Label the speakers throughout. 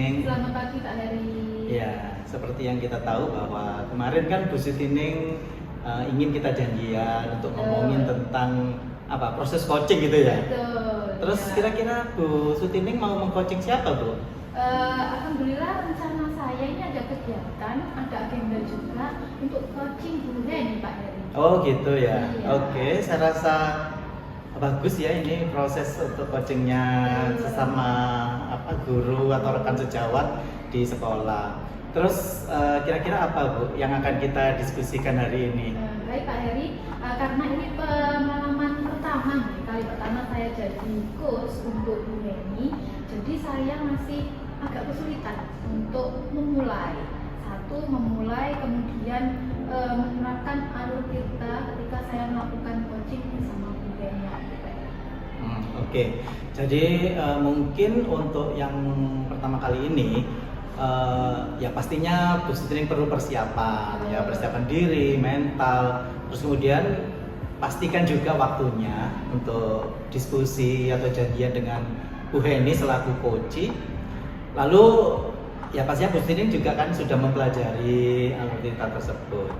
Speaker 1: Tining.
Speaker 2: Selamat pagi Pak Heri.
Speaker 1: Ya, seperti yang kita tahu bahwa kemarin kan Bu Tining ingin kita janjian untuk ngomongin tentang proses coaching gitu ya.
Speaker 2: Betul.
Speaker 1: Terus
Speaker 2: ya.
Speaker 1: kira-kira Bu Tining mau mengcoaching siapa Bu?
Speaker 2: Alhamdulillah rencana saya ini ada kegiatan, ada agenda juga untuk coaching Bu Heni Pak Heri.
Speaker 1: Oh gitu ya.
Speaker 2: Iya.
Speaker 1: Oke, saya rasa bagus ya ini proses untuk coachingnya sesama guru atau rekan sejawat di sekolah. Terus kira-kira apa Bu yang akan kita diskusikan hari ini?
Speaker 2: Baik Pak Heri, karena ini pengalaman pertama nih, kali pertama saya jadi coach untuk Bu Heni, jadi saya masih agak kesulitan untuk memulai. Kemudian menerapkan alur kita ketika saya melakukan coaching bersama Bu Heni.
Speaker 1: Oke. Jadi mungkin untuk yang pertama kali ini ya pastinya Bu Tining perlu persiapan, ya persiapan diri, mental, terus kemudian pastikan juga waktunya untuk diskusi atau janjian dengan Bu Heni selaku coach. Lalu ya pastinya Bu Tining juga kan sudah mempelajari alur kita tersebut.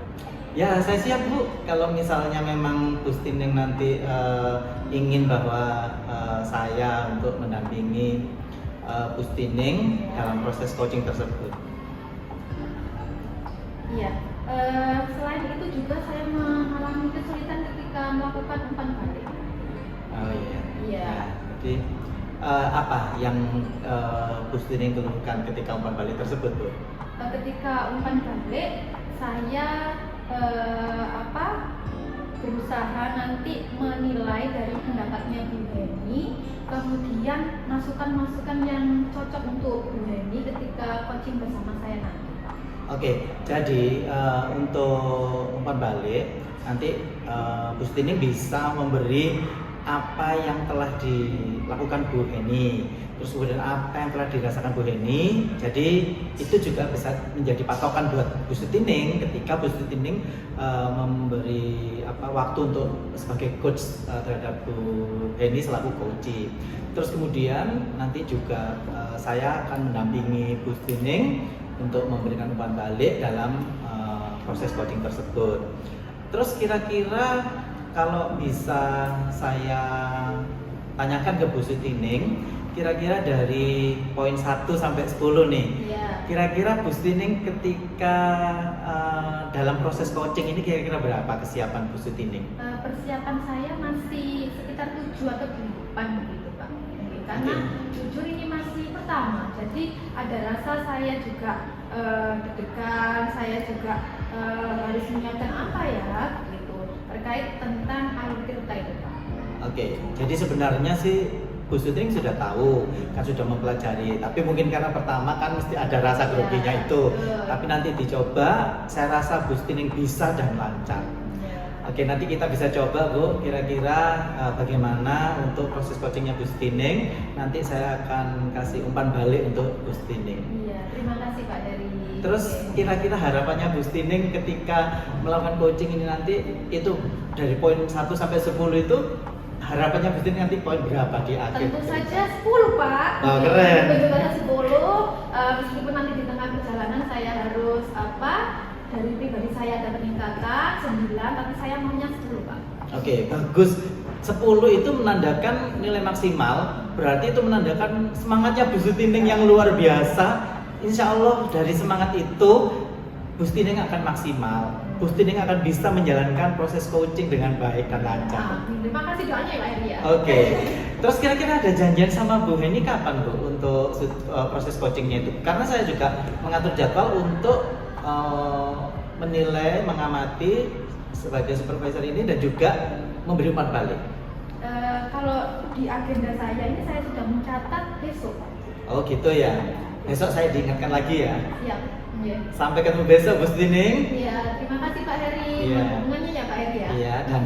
Speaker 1: Ya saya siap Bu, kalau misalnya memang Bu Tining nanti ingin bahwa saya untuk mendampingi Bu Tining dalam proses coaching tersebut.
Speaker 2: Iya, selain itu juga saya mengalami kesulitan ketika melakukan umpan balik.
Speaker 1: Oh iya.
Speaker 2: Iya.
Speaker 1: Nah, jadi apa yang Bu Tining keluhkan ketika umpan balik tersebut Bu?
Speaker 2: Ketika umpan balik saya berusaha nanti menilai dari pendapatnya Bu Heni, kemudian masukan-masukan yang cocok untuk Bu Heni ketika coaching bersama saya nanti.
Speaker 1: Oke, jadi untuk umpan balik nanti Bu Tining bisa memberi apa yang telah dilakukan Bu Heni, terus kemudian apa yang telah dirasakan Bu Heni. Jadi itu juga bisa menjadi patokan buat Bu Tining ketika Bu Tining memberi waktu untuk sebagai coach terhadap Bu Heni selaku coach. Terus kemudian nanti juga saya akan mendampingi Bu Tining untuk memberikan umpan balik dalam proses coaching tersebut. Terus kira-kira kalau bisa saya tanyakan ke Bu Tining, kira-kira dari poin 1 sampai 10 nih.
Speaker 2: Iya.
Speaker 1: Kira-kira Bu Tining ketika dalam proses coaching ini kira-kira berapa kesiapan Bu Tining?
Speaker 2: Persiapan saya masih sekitar 7 atau 8 begitu Pak. Karena jujur ini masih pertama, jadi ada rasa saya juga deg-degan, saya juga harus menyiapkan apa ya gitu terkait tentang alur cerita itu Pak.
Speaker 1: Oke, jadi sebenarnya sih Bu Tining sudah tahu, kan sudah mempelajari. Tapi mungkin karena pertama kan mesti ada rasa groginya itu. Tapi nanti dicoba, saya rasa Bu Tining bisa dan lancar. Oke, nanti kita bisa coba Bu, kira-kira bagaimana untuk proses coachingnya Bu Tining. Nanti saya akan kasih umpan balik untuk Bu Tining.
Speaker 2: Iya, terima kasih Pak dari.
Speaker 1: Terus kira-kira harapannya Bu Tining ketika melakukan coaching ini nanti itu dari poin 1 sampai 10 itu harapannya Bu Tining nanti poin berapa di akhir?
Speaker 2: Tentu saja 10 Pak.
Speaker 1: Oh, keren.
Speaker 2: Tentu saja 10. Meskipun nanti di tengah perjalanan saya harus dari pribadi saya ada peningkatan 9, tapi saya maunya 10 Pak.
Speaker 1: Oke, bagus. 10 itu menandakan nilai maksimal, berarti itu menandakan semangatnya Bu Tining yang luar biasa. Insya Allah dari semangat itu Bu Tining akan maksimal. Bu Tining akan bisa menjalankan proses coaching dengan baik dan lancar.
Speaker 2: Terima kasih doanya ya Pak Heri ya.
Speaker 1: Oke. Terus kira-kira ada janjian sama Bu Heni kapan Bu untuk proses coachingnya itu? Karena saya juga mengatur jadwal untuk menilai, mengamati sebagai supervisor ini dan juga memberi umpan balik.
Speaker 2: Kalau di agenda saya ini saya sudah mencatat besok.
Speaker 1: Oh gitu ya. Besok saya diingatkan lagi ya.
Speaker 2: Siap. Yeah.
Speaker 1: Sampai ketemu besok Bu Tining.
Speaker 2: Iya, terima kasih Pak Heri.
Speaker 1: Iya.
Speaker 2: Hubungannya ya Pak Heri ya.
Speaker 1: Iya, dan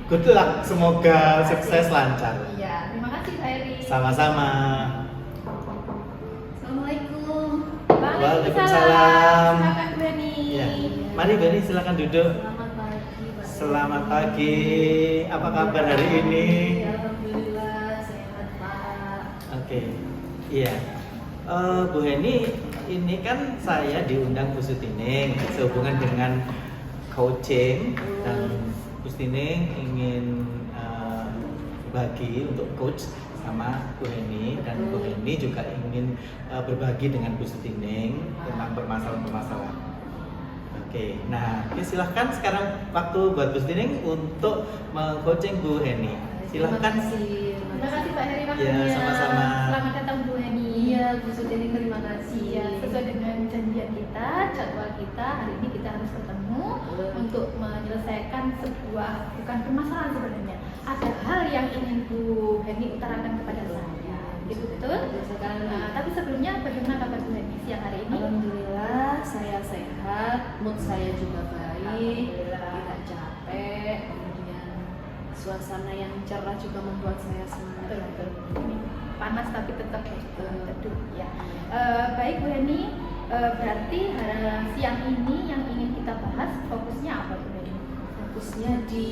Speaker 1: good luck, semoga sukses lancar.
Speaker 2: Iya, terima kasih Pak Heri.
Speaker 1: Sama-sama.
Speaker 2: Assalamualaikum.
Speaker 1: Waalaikumsalam.
Speaker 2: Silakan Bu Heni.
Speaker 1: Ya. Mari Bu Heni silakan duduk.
Speaker 2: Selamat pagi Pak.
Speaker 1: Selamat pagi. Apa kabar hari ini?
Speaker 2: Alhamdulillah sehat Pak.
Speaker 1: Oke. Iya. Bu Heni, ini kan saya diundang Bu Sutining sehubungan dengan coaching dan Bu Sutining ingin bagi untuk coach sama Bu Heni, dan Bu Heni juga ingin berbagi dengan Bu Sutining tentang permasalahan-permasalahan. Oke, nah silahkan sekarang waktu buat Bu Sutining untuk meng-coaching Bu Heni. Silahkan.
Speaker 2: Terima kasih Pak Heri waktunya.
Speaker 1: Ya, sama-sama.
Speaker 2: Selamat datang Bu Heni.
Speaker 3: Iya, Bu Sutining, terima kasih.
Speaker 2: Ya, sesuai dengan janjian kita, jadwal kita, hari ini kita harus ketemu untuk menyelesaikan sebuah, bukan permasalahan sebenarnya, ada hal yang ingin Bu Heni utarakan kepada saya. Gitu betul? Tapi sebelumnya bagaimana kabar Bu Heni siang hari ini?
Speaker 3: Alhamdulillah, saya sehat, mood saya juga baik, tidak capek, kemudian suasana yang cerah juga membuat saya semangat.
Speaker 2: Betul. Panas tapi tetap teduh ya. Baik Bu Heni, berarti siang ini yang ingin kita bahas fokusnya apa Bu Heni?
Speaker 3: Fokusnya di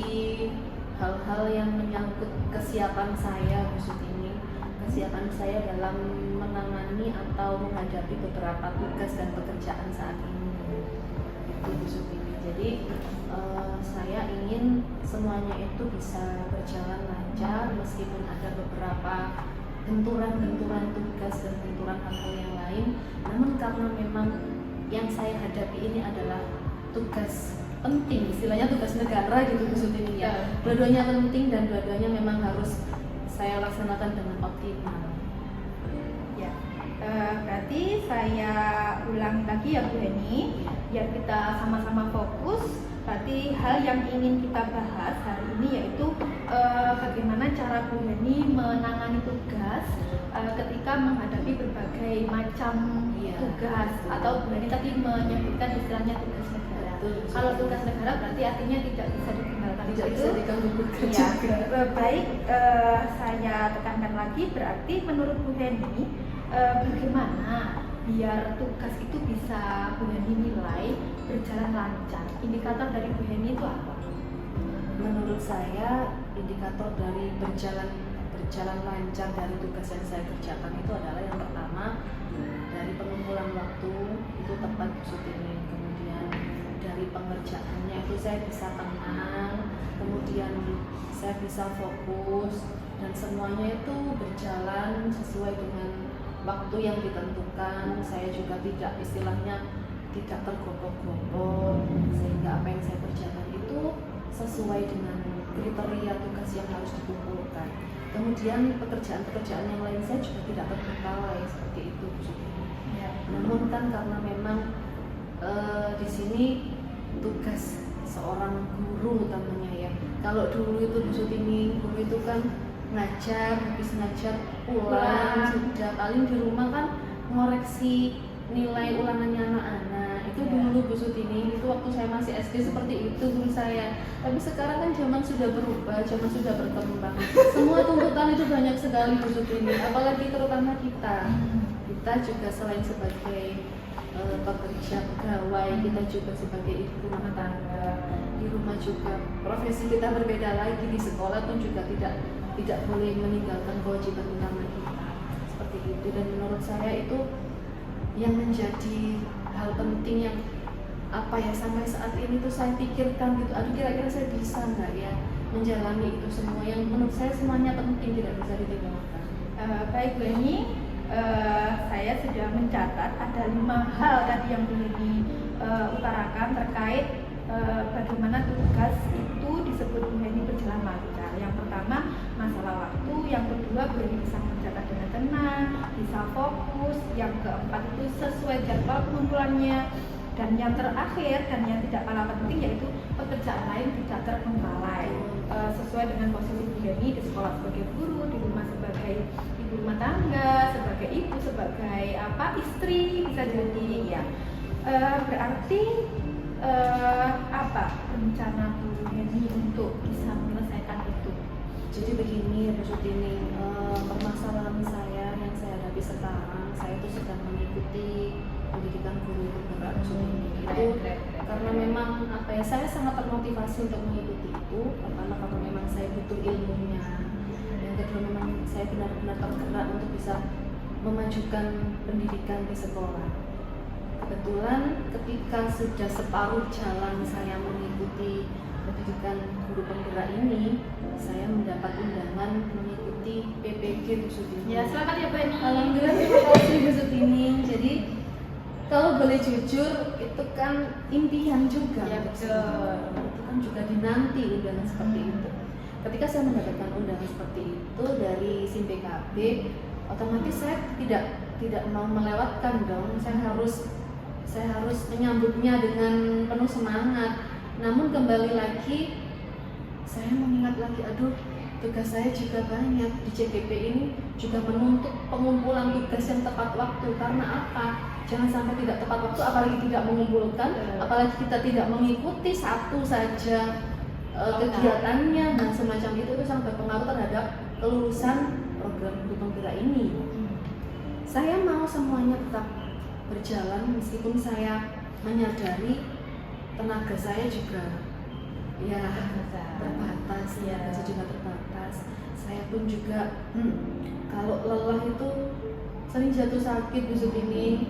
Speaker 3: hal-hal yang menyangkut kesiapan saya, Bu Sutining, kesiapan saya dalam menangani atau menghadapi beberapa tugas dan pekerjaan saat ini. Itu Bu Sutining. Jadi saya ingin semuanya itu bisa berjalan lancar meskipun ada beberapa benturan-benturan tugas dan benturan hal-hal yang lain. Namun karena memang yang saya hadapi ini adalah tugas penting, istilahnya tugas negara gitu Bu Sutining ya. Dua-duanya penting dan dua-duanya memang harus saya laksanakan dengan optimal.
Speaker 2: Ya, berarti saya ulang lagi ya Bu Heni, biar kita sama-sama fokus. Berarti hal yang ingin kita bahas hari ini yaitu bagaimana cara Bu Heni menangani tugas ketika menghadapi berbagai macam tugas, atau Bu Heni tadi menyebutkan istilahnya tugas negara. Kalau tugas negara berarti artinya tidak bisa ditinggalkan,
Speaker 3: Tidak bisa diganggu-gugat
Speaker 2: ya.
Speaker 3: juga.
Speaker 2: Baik, saya tekankan lagi, berarti menurut Bu Heni bagaimana biar tugas itu bisa Bu Heni nilai berjalan lancar? Indikator dari Bu Heni itu apa?
Speaker 3: Menurut saya indikator dari berjalan lancar dari tugas yang saya kerjakan itu adalah yang pertama dari pengumpulan waktu itu tepat Bu Sutining, kemudian dari pengerjaannya itu saya bisa tenang, kemudian saya bisa fokus dan semuanya itu berjalan sesuai dengan waktu yang ditentukan. Saya juga tidak istilahnya tidak tergopoh-gopoh, sehingga apa yang saya kerjakan itu sesuai dengan kriteria tugas yang harus dikumpulkan. Kemudian pekerjaan-pekerjaan yang lain saya juga tidak terbengkalai seperti itu.
Speaker 2: Ya.
Speaker 3: Namun kan karena memang di sini tugas seorang guru utamanya ya. Kalau dulu itu Bu Sutining, guru itu kan ngajar, habis ngajar pulang, sudah paling di rumah kan ngoreksi nilai ulangannya anak-anak. Itu dulu Bu Sutining, itu waktu saya masih SD seperti itu guru saya. Tapi sekarang kan zaman sudah berubah, zaman sudah berkembang. Semua tuntutan itu banyak sekali Bu Sutining, apalagi terutama kita juga selain sebagai pekerja pegawai, kita juga sebagai ibu rumah tangga. Di rumah juga profesi kita berbeda lagi, di sekolah pun juga tidak boleh meninggalkan kewajiban utama kita seperti itu. Dan menurut saya itu yang menjadi hal penting yang apa ya sampai saat ini tuh saya pikirkan gitu, aduh kira-kira saya bisa nggak ya menjalani itu semua yang menurut saya semuanya penting, tidak bisa ditinggalkan.
Speaker 2: Baik Bu Heni, saya sudah mencatat ada 5 hal tadi yang Bu Heni utarakan terkait bagaimana tugas itu disebut Bu Heni berjalan lancar. Yang pertama masalah waktu, yang kedua Bu Heni bisa mencatat dengan tenang, bisa fokus, yang keempat itu sesuai jadwal pengumpulannya, dan yang terakhir dan yang tidak kalah penting yaitu pekerjaan lain tidak terbengkalai sesuai dengan posisi Bu Heni di sekolah sebagai guru, di rumah sebagai ibu rumah tangga, sebagai ibu, sebagai istri bisa jadi ya. Berarti apa rencana Bu Heni untuk bisa menyelesaikan itu?
Speaker 3: Jadi begini Bu Sutining, permasalahan saya yang saya hadapi sekarang, saya itu sedang mengikuti pendidikan guru penggerak Bu Sutining. Itu karena memang apa ya, saya sangat termotivasi untuk mengikuti itu. Pertama karena memang saya butuh ilmunya, yang kedua memang saya benar-benar tergerak untuk bisa memajukan pendidikan di sekolah. Kebetulan ketika sudah separuh jalan saya mengikuti pendidikan guru penggerak ini, saya mendapat undangan mengikuti PPG Bu Sutini.
Speaker 2: Ya, selamat ya Bu Eni.
Speaker 3: Alhamdulillah, terima kasih Bu Sutini. Jadi kalau boleh jujur, itu kan impian juga.
Speaker 2: Ya,
Speaker 3: untuk
Speaker 2: betul.
Speaker 3: saya. Itu kan juga dinanti undangan seperti itu. Ketika saya mendapatkan undangan seperti itu dari SIM PKB, otomatis saya tidak mau melewatkan dong. Saya harus menyambutnya dengan penuh semangat. Namun kembali lagi, saya mengingat lagi, aduh, tugas saya juga banyak di CGP ini, juga menuntut pengumpulan tugas yang tepat waktu. Karena apa? Jangan sampai tidak tepat waktu, apalagi tidak mengumpulkan, apalagi kita tidak mengikuti satu saja kegiatannya dan semacam itu sangat berpengaruh terhadap kelulusan program guru penggerak ini. Saya mau semuanya tetap berjalan meskipun saya menyadari tenaga saya juga ya terbatas, tenaga saya juga terbatas. Saya pun juga kalau lelah itu sering jatuh sakit Bu Sutini.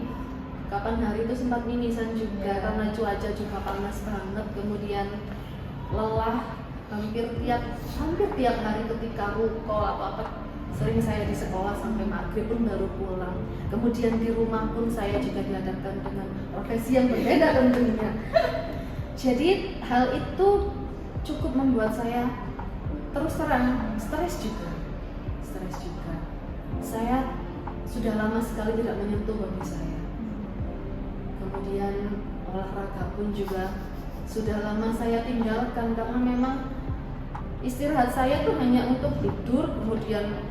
Speaker 3: Kapan hari itu sempat mimisan juga karena cuaca juga panas banget. Kemudian lelah hampir tiap hari ketika rukol apa sering saya di sekolah sampai maghrib pun baru pulang. Kemudian di rumah pun saya juga dihadapkan dengan profesi yang berbeda tentunya. Jadi hal itu cukup membuat saya terus terang stres juga. Saya sudah lama sekali tidak menyentuh hobi saya. Kemudian olahraga pun juga sudah lama saya tinggalkan karena memang istirahat saya tuh hanya untuk tidur, kemudian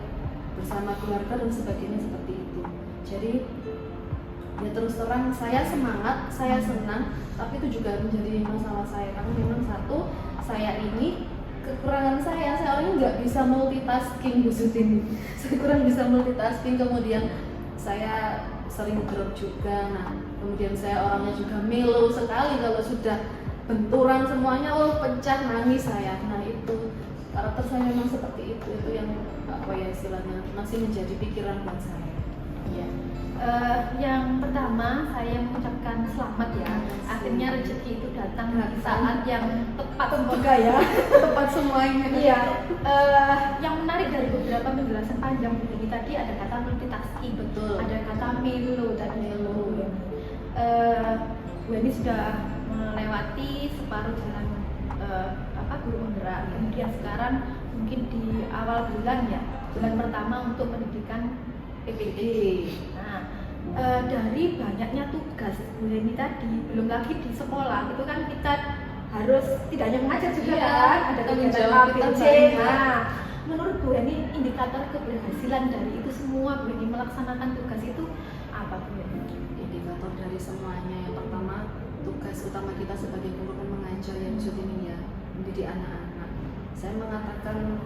Speaker 3: bersama keluarga dan sebagainya seperti itu. Jadi ya terus terang saya semangat, saya senang, tapi itu juga menjadi masalah saya karena memang satu, saya ini kekurangan saya orangnya nggak bisa multitasking Bu Sutini. Saya kurang bisa multitasking, kemudian saya sering drop juga. Nah, kemudian saya orangnya juga melo sekali kalau sudah benturan semuanya, pecah nangis saya. Nah itu karakter saya memang seperti itu yang apa ya istilahnya masih menjadi pikiran buat saya.
Speaker 2: Iya. Yang pertama saya mengucapkan selamat ya. Akhirnya rezeki itu datang di saat yang tepat, semoga ya.
Speaker 3: Tepat semuanya.
Speaker 2: Iya. Yang menarik dari beberapa penjelasan panjang ini tadi ada kata multitasking,
Speaker 3: Betul.
Speaker 2: ada kata melo tadi. Bu Eni sudah melewati separuh jalan guru penggerak. Kemudian sekarang mungkin di awal bulan pertama untuk pendidikan PPG. Nah, dari banyaknya tugas Bu Eni tadi, belum lagi di sekolah itu kan kita harus tidak hanya mengajar juga kan, ada kegiatan A, B, C. Nah, menurut Bu Eni indikator keberhasilan dari itu semua Bu Eni melaksanakan tugas itu apa Bu Eni?
Speaker 3: Indikator dari semuanya yang pertama, tugas utama kita sebagai guru kan mengajar yang Sutini ya, mendidik anak-anak. Saya mengatakan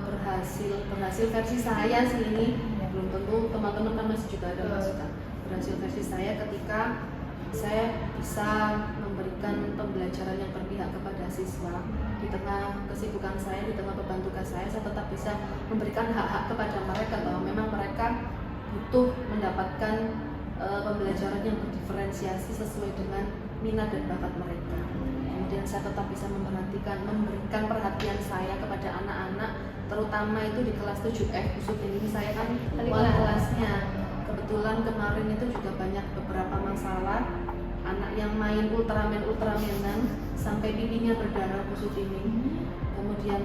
Speaker 3: berhasil versi saya sih ini, belum tentu teman-teman kan masih juga ada masukan. Berhasil versi saya ketika saya bisa memberikan pembelajaran yang berpihak kepada siswa di tengah kesibukan saya, di tengah beban tugas saya tetap bisa memberikan hak-hak kepada mereka bahwa memang mereka butuh mendapatkan pembelajaran yang berdiferensiasi sesuai dengan minat dan bakat mereka. Kemudian saya tetap bisa memberikan perhatian saya kepada anak-anak, terutama itu di kelas 7F khusus ini saya kan wali kelasnya. Kebetulan kemarin itu juga banyak beberapa masalah anak yang main ultramanan sampai pipinya berdarah khusus ini. Kemudian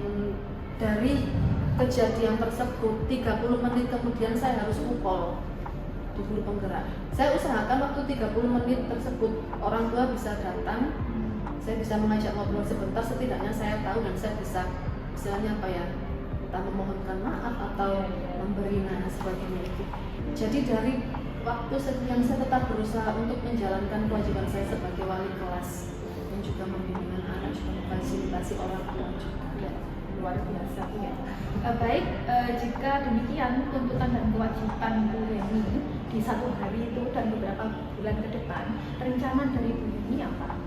Speaker 3: dari kejadian tersebut 30 menit kemudian saya harus upol di guru penggerak. Saya usahakan waktu 30 menit tersebut orang tua bisa datang, saya bisa mengajak ngobrol sebentar, setidaknya saya tahu dan saya bisa istilahnya apa ya, entah memohonkan maaf atau memberi nasihat sebagainya itu. Jadi dari waktu sekian saya tetap berusaha untuk menjalankan kewajiban saya sebagai wali kelas dan juga membimbing anak, juga memfasilitasi orang tua juga.
Speaker 2: Ya, luar biasa ya. Baik, jika demikian tuntutan dan kewajiban Bu Eni di satu hari itu dan beberapa bulan ke depan, rencana dari Bu Eni apa?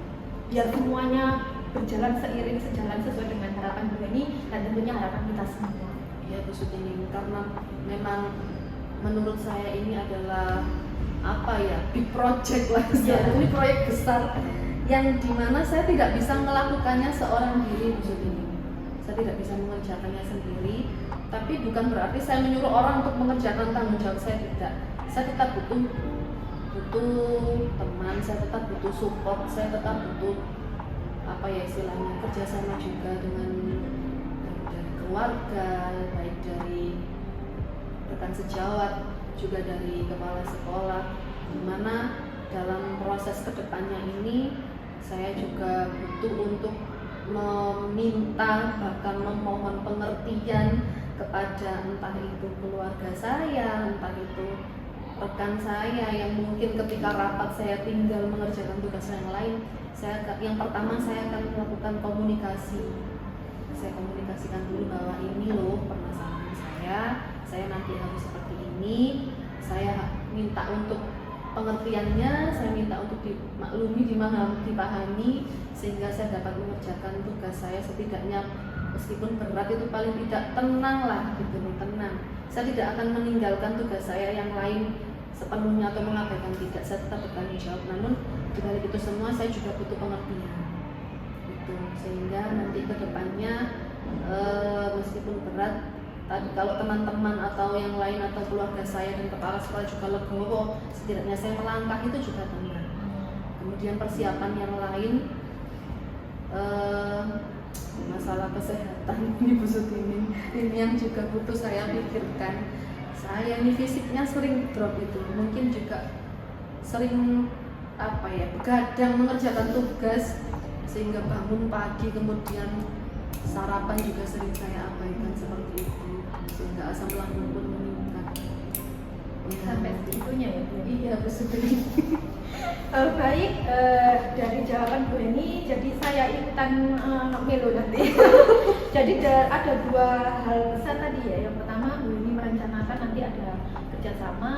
Speaker 2: Biar semuanya berjalan sejalan sesuai dengan harapan Bu Eni dan tentunya harapan kita semua.
Speaker 3: Ya Bu Sutini, karena memang menurut saya ini adalah big project lah, ini proyek besar yang dimana saya tidak bisa melakukannya seorang diri ini. Saya tidak bisa mengerjakannya sendiri, tapi bukan berarti saya menyuruh orang untuk mengerjakan tanggung jawab saya, tidak. Saya tetap butuh teman, saya tetap butuh support, saya tetap butuh istilahnya kerjasama juga dengan dari keluarga, baik dari rekan sejawat, juga dari kepala sekolah, dimana dalam proses kedepannya ini saya juga butuh untuk meminta, bahkan memohon pengertian kepada entah itu keluarga saya, entah itu rekan saya yang mungkin ketika rapat saya tinggal mengerjakan tugas yang lain. Yang pertama saya akan melakukan komunikasi. Saya komunikasikan dulu bahwa ini loh permasalahan saya nanti harus seperti ini, saya minta untuk pengertiannya, saya minta untuk dimaklumi, dipahami, sehingga saya dapat mengerjakan tugas saya setidaknya meskipun berat itu paling tidak tenang lah gitu, tenang. Saya tidak akan meninggalkan tugas saya yang lain sepenuhnya atau mengabaikan, tidak, saya tetap bertanggung jawab. Namun dibalik itu semua saya juga butuh pengertian gitu, sehingga nanti ke depannya meskipun berat, tapi kalau teman-teman atau yang lain atau keluarga saya dan kepala sekolah juga legowo, setidaknya saya melangkah itu juga tenang. Kemudian persiapan yang lain, masalah kesehatan di busuk ini yang juga butuh saya pikirkan. Saya ini fisiknya sering drop itu, mungkin juga sering begadang mengerjakan tugas sehingga bangun pagi kemudian sarapan juga sering saya abaikan seperti itu, sehingga asam lambung pun meningkat.
Speaker 2: Sampai segitunya ya Bu?
Speaker 3: Iya, betul.
Speaker 2: Baik, dari jawaban Bu Eni, jadi saya ikutan melo nanti. Jadi ada dua hal besar tadi ya. Yang pertama Bu Eni merencanakan nanti ada kerjasama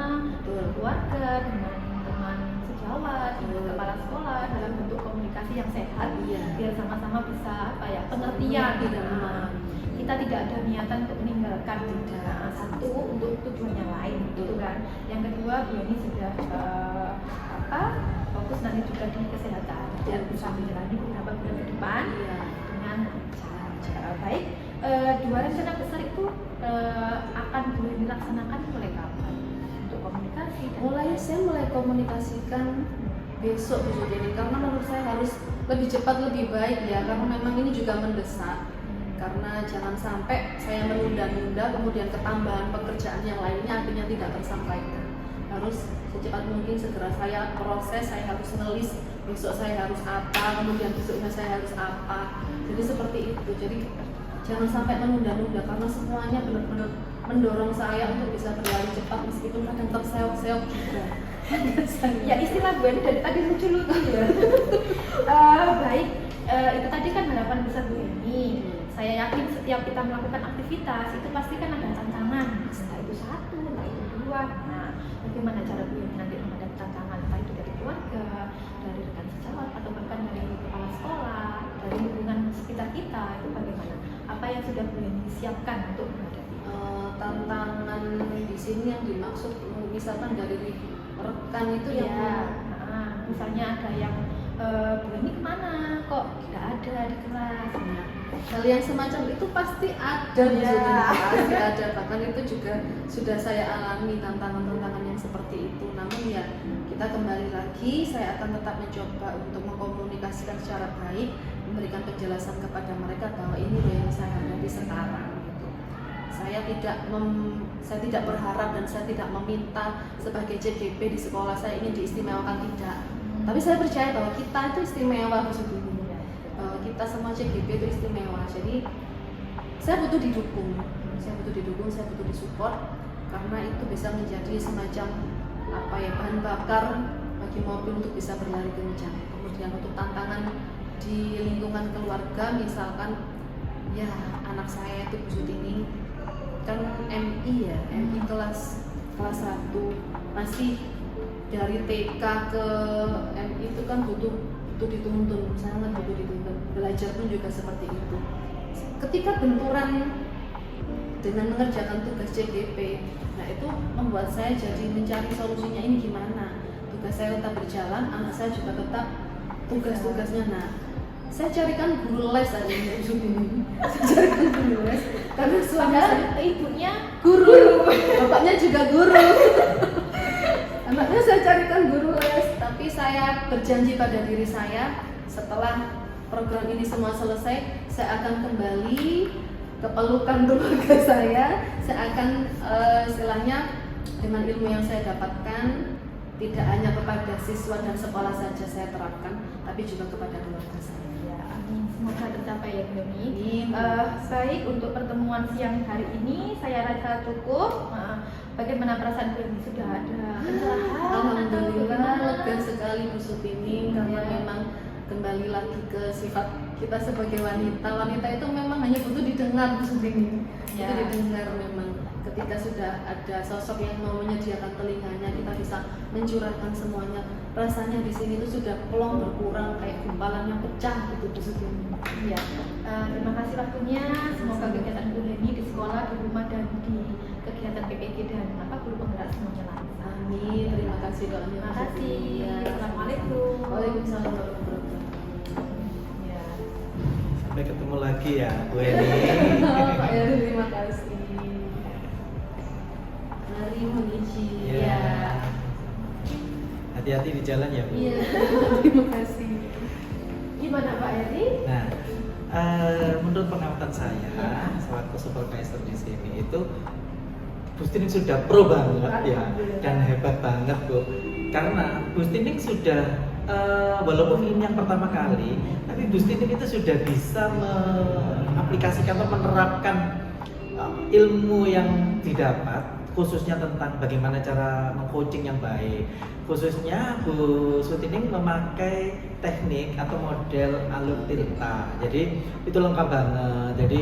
Speaker 2: keluarga dengan teman sejawat, dengan kepala sekolah dalam bentuk komunikasi yang sehat, biar sama-sama bisa pengertian. Kita tidak ada niatan untuk meninggalkan satu untuk tujuan yang lain, gitu kan. Yang kedua, Bu Eni sudah fokus nanti juga di kesehatan dan bisa menjalani beberapa bulan ke depan dengan lancar. Baik, dua rencana besar itu akan boleh dilaksanakan mulai kapan untuk komunikasi?
Speaker 3: Saya mulai komunikasikan besok Bu Jadi, karena menurut saya harus lebih cepat lebih baik ya, karena memang ini juga mendesak. Karena jangan sampai saya menunda-nunda kemudian ketambahan pekerjaan yang lainnya akhirnya tidak tersampaikan. Harus secepat mungkin segera saya proses, saya harus menulis besok saya harus apa, kemudian besoknya saya harus apa. Jadi seperti itu. Jadi jangan sampai menunda-nunda, karena semuanya benar-benar mendorong saya untuk bisa berlari cepat meskipun kadang terseok-seok juga.
Speaker 2: Ya, istilah Bu Eni dari tadi lucu-lucu ya. Baik, itu tadi kan harapan besar Bu Eni. Saya yakin setiap kita melakukan aktivitas itu pasti kan ada tantangan, entah itu satu, entah itu dua. Nah, bagaimana cara Bu Eni nanti menghadapi tantangan, entah itu dari keluarga, dari rekan sejawat, atau bahkan dari kepala sekolah, dari lingkungan sekitar kita, itu bagaimana? Apa yang sudah Bu Eni siapkan untuk menghadapi?
Speaker 3: Tantangan di sini yang dimaksud misalkan dari rekan itu
Speaker 2: ya, misalnya ada yang Bu Eni kemana kok tidak ada di kelas.
Speaker 3: Nah, hal yang semacam itu pasti ada, pasti ada. Bahkan itu juga sudah saya alami tantangan-tantangan yang seperti itu. Namun ya kita kembali lagi, saya akan tetap mencoba untuk mengkomunikasikan secara baik, memberikan penjelasan kepada mereka bahwa ini loh yang saya hadapi sekarang. Gitu. Saya tidak berharap dan saya tidak meminta sebagai CGP di sekolah saya ingin diistimewakan, tidak. Tapi saya percaya bahwa kita itu istimewa sesungguhnya. Kita semua CGP itu istimewa. Jadi saya butuh didukung, saya butuh disupport, karena itu bisa menjadi semacam bahan bakar bagi mobil untuk bisa berlari kencang. Kemudian untuk tantangan di lingkungan keluarga, misalkan ya anak saya itu Bu Sutini kan MI ya, MI kelas 1 masih dari TK ke MI itu kan butuh dituntun, sangat butuh dituntun. Belajar pun juga seperti itu. Ketika benturan dengan mengerjakan tugas CGP. Nah itu membuat saya jadi mencari solusinya ini gimana. Tugas saya tetap berjalan, anak saya juga tetap tugas-tugasnya. Nah saya carikan guru les tadi ini. Saya carikan guru les karena suami saya
Speaker 2: ibunya
Speaker 3: guru, bapaknya juga guru. Anaknya saya carikan guru les, tapi saya berjanji pada diri saya setelah program ini semua selesai, saya akan kembali ke pelukan keluarga saya akan istilahnya dengan ilmu yang saya dapatkan tidak hanya kepada siswa dan sekolah saja saya terapkan, tapi juga kepada keluarga saya.
Speaker 2: Ya, amin. Semoga tercapai ya Bu Emi.
Speaker 3: Amin.
Speaker 2: Baik, untuk pertemuan siang hari ini saya rasa cukup. Bagaimana perasaan Bu Emi? Sudah ada pencerahan?
Speaker 3: Alhamdulillah lega sekali Bu Sutini karena memang kembali lagi ke sifat kita sebagai wanita. Wanita itu memang hanya butuh didengar Bu Sutini.
Speaker 2: Ya.
Speaker 3: Itu didengar memang. Ketika sudah ada sosok yang mau menyediakan telinganya, kita bisa mencurahkan semuanya. Rasanya di sini itu sudah plong berkurang, kayak gumpalan yang pecah gitu Bu Sutini.
Speaker 2: Ya. Terima kasih waktunya. Semoga kegiatan Bu Emi di sekolah, di rumah dan di kegiatan PPG dan guru penggerak semuanya lancar.
Speaker 3: Amin. Terima kasih doanya.
Speaker 2: Terima kasih.
Speaker 3: Ya.
Speaker 2: Assalamualaikum.
Speaker 3: Waalaikumsalam warahmatullahi wabarakatuh.
Speaker 2: Ya.
Speaker 1: Sampai ketemu lagi ya Bu Eni.
Speaker 3: Pak Eri, terima kasih. Mari menuju.
Speaker 1: Iya. Hati-hati di jalan ya Bu.
Speaker 3: Iya. Terima kasih.
Speaker 2: Gimana Pak Eri?
Speaker 1: Nah, menurut pengamatan saya selaku supervisor di sini itu Bu Stining sudah pro banget ya dan hebat banget Bu. Karena Bu Stining sudah walaupun ini yang pertama kali, tapi Bu Stining itu sudah bisa mengaplikasikan atau menerapkan ilmu yang didapat, khususnya tentang bagaimana cara mengcoaching yang baik. Khususnya Bu Sutining memakai teknik atau model alur tirta. Jadi itu lengkap banget. Jadi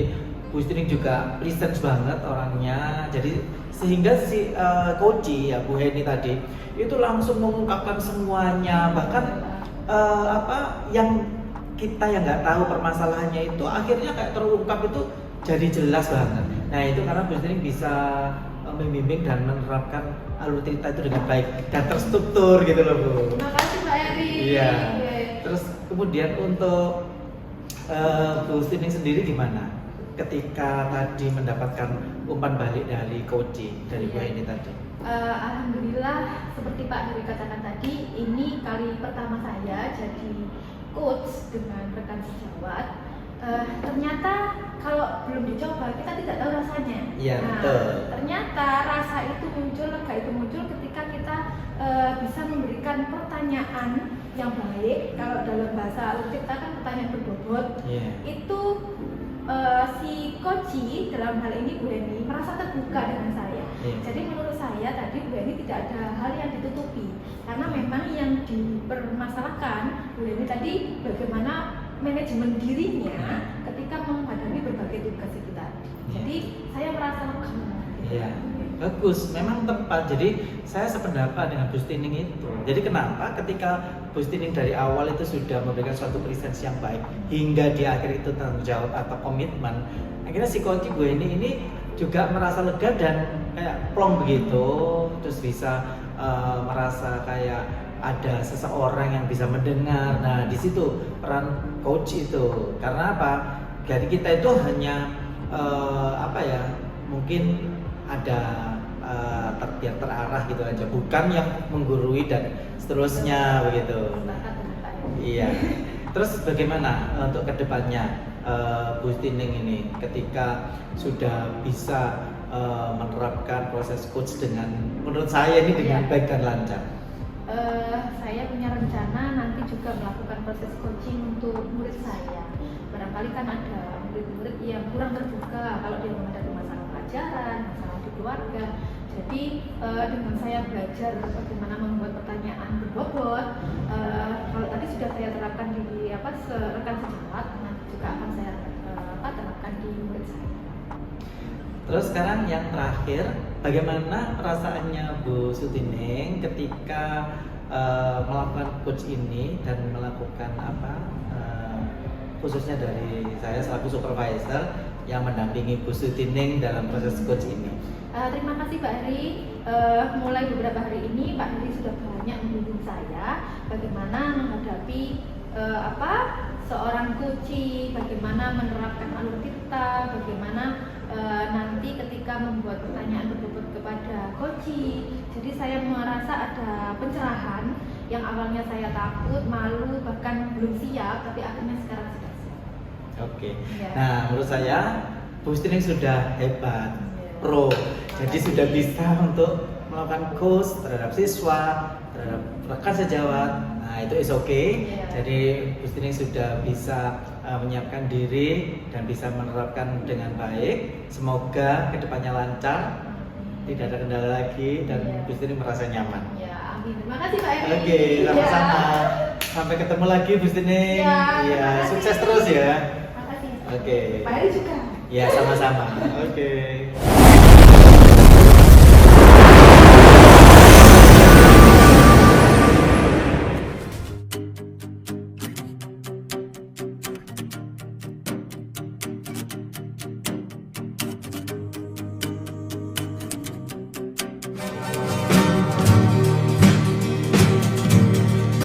Speaker 1: Bu Sutining juga presence banget orangnya. Jadi sehingga si coach ya Bu Heni tadi itu langsung mengungkapkan semuanya. Bahkan yang kita yang nggak tahu permasalahannya itu akhirnya kayak terungkap itu jadi jelas banget. Nah itu karena Bu Sutining bisa membimbing dan menerapkan alur cerita itu dengan baik dan terstruktur gitu loh Bu.
Speaker 2: Terima kasih Pak Eri.
Speaker 1: Iya. Terus kemudian untuk Bu Stining sendiri gimana? Ketika tadi mendapatkan umpan balik dari coaching dari Bu Eni tadi.
Speaker 2: Alhamdulillah seperti Pak Nuri katakan tadi, ini kali pertama saya jadi coach dengan rekan sejawat. Ternyata kalau belum dicoba kita tidak tahu rasanya.
Speaker 1: Iya, betul.
Speaker 2: Ternyata rasa itu muncul, lega itu muncul ketika kita bisa memberikan pertanyaan yang baik. Kalau dalam bahasa alur cipta kan pertanyaan berbobot.
Speaker 1: Yeah.
Speaker 2: Itu si coach dalam hal ini Bu Eni merasa terbuka dengan saya.
Speaker 1: Yeah.
Speaker 2: Jadi menurut saya tadi Bu Eni tidak ada hal yang ditutupi karena memang yang dipermasalahkan Bu Eni tadi bagaimana manajemen dirinya ketika menghadapi berbagai tugas itu tadi. Jadi saya merasa lega.
Speaker 1: Iya, bagus, memang tepat. Jadi saya sependapat dengan Bu Stining itu. Jadi kenapa ketika Bu Stining dari awal itu sudah memberikan suatu presence yang baik hingga di akhir itu tanggung jawab atau komitmen, akhirnya si coach Bu Eni ini juga merasa lega dan kayak plong begitu, terus bisa merasa kayak ada seseorang yang bisa mendengar. Nah, di situ peran coach itu. Karena apa? Jadi kita itu hanya mungkin ada biar terarah gitu aja, bukan yang menggurui dan seterusnya begitu. Iya. Terus bagaimana untuk kedepannya Bu Stining ini ketika sudah bisa menerapkan proses coach dengan menurut saya ini dengan baik dan lancar?
Speaker 2: Saya punya rencana nanti juga melakukan proses coaching untuk murid saya. Barangkali kan ada murid-murid yang kurang terbuka kalau dia menghadapi masalah pelajaran, masalah di keluarga. Jadi dengan saya belajar bagaimana membuat pertanyaan berbobot, kalau tadi sudah saya terapkan di rekan sejawat, nanti juga akan saya terapkan di murid saya.
Speaker 1: Terus sekarang yang terakhir, bagaimana perasaannya Bu Sutining ketika melakukan coach ini dan melakukan khususnya dari saya selaku supervisor yang mendampingi Bu Sutining dalam proses coach ini.
Speaker 2: Terima kasih Pak Heri. Mulai beberapa hari ini Pak Heri sudah banyak membimbing saya bagaimana menghadapi seorang coaching, bagaimana menerapkan alur tirta, bagaimana nanti ketika membuat pertanyaan berbobot kepada coaching. Jadi saya merasa ada pencerahan yang awalnya saya takut, malu, bahkan belum siap, tapi akhirnya sekarang sudah siap.
Speaker 1: Oke.
Speaker 2: Ya.
Speaker 1: Nah, menurut saya Bu Sutining sudah hebat, pro. Jadi
Speaker 2: Makasih.
Speaker 1: sudah bisa untuk melakukan coach terhadap siswa, terhadap rekan sejawat. Nah, itu is okay.
Speaker 2: Iya.
Speaker 1: Jadi Bu Sutining sudah bisa menyiapkan diri dan bisa menerapkan dengan baik. Semoga kedepannya lancar, tidak ada kendala lagi, dan
Speaker 2: Iya.
Speaker 1: Bu Sutining merasa nyaman.
Speaker 2: Ya, amin. Terima kasih Pak Heri.
Speaker 1: Oke, sama-sama.
Speaker 2: Ya.
Speaker 1: Sampai ketemu lagi Bu Sutining.
Speaker 2: Ya,
Speaker 1: Iya,
Speaker 2: terima kasih.
Speaker 1: sukses terus ya.
Speaker 2: Terima kasih.
Speaker 1: Oke.
Speaker 2: Pak Heri juga.
Speaker 1: Ya, sama-sama. Oke.